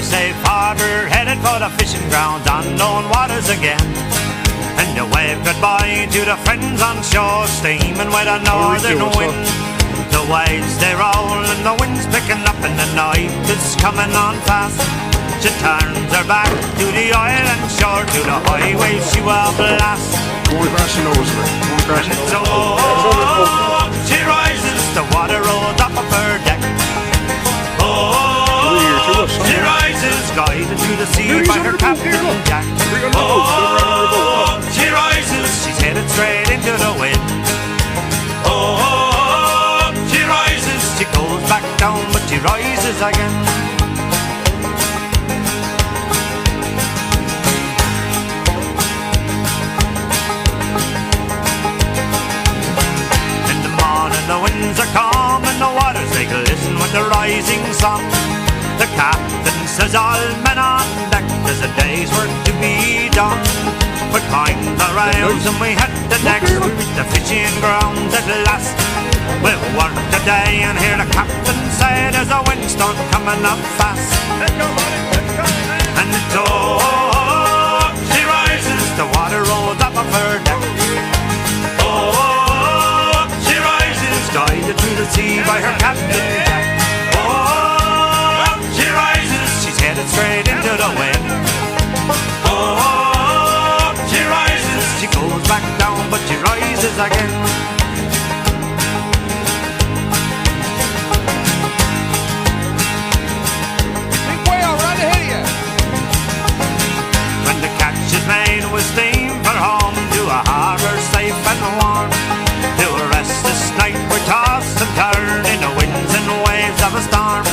Safe harbour, headed for the fishing grounds, unknown waters again. And you wave goodbye to the friends on shore, steaming with a northern wind. The waves they roll and the wind's picking up and the night is coming on fast. She turns her back to the island shore, to the highway she will blast. Point Riche knows it. And so she rises, the water rolls up of her deck. She rises, guided to the sea by her captain Jack. Oh, she rises, she's headed straight into the wind. Oh, she rises, she goes back down, but she rises again. In the morning the winds are calm and the waters they glisten with the rising sun. The captain says all men on deck, there's a day's work to be done. We climb the rails and we hit the decks, we reach the fishing grounds at last. We'll work today and hear the captain say there's a windstorm coming up fast. And oh, she rises, the water rolls up of her deck. Oh, she rises, guided through the sea by her captain Jack. Headed straight into the wind. Oh, she rises, she goes back down, but she rises again. Big whale right ahead of you. When the catch is made, we steam for home to a harbour safe and warm. To a restless night we toss and turn in the winds and waves of a storm.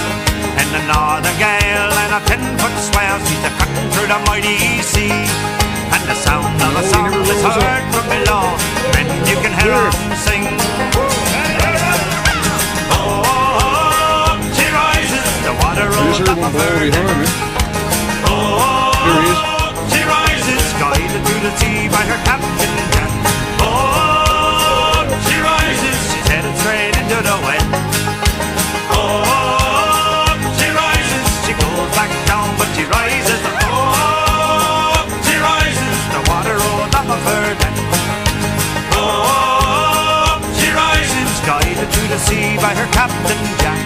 And the northern gale and a 10-foot swell, she's a cutting through the mighty sea. And the sound of a song is heard from below, and you can hear them sing. Oh, she rises, the water rolls up of her deck. Oh, she rises, guided through the sea by her captain Jack. Oh, she rises, she's headed straight into the wind. Back down, but she rises. Oh, she rises. The water rolls up of her deck. Oh, she rises, guided to the sea by her captain Jack.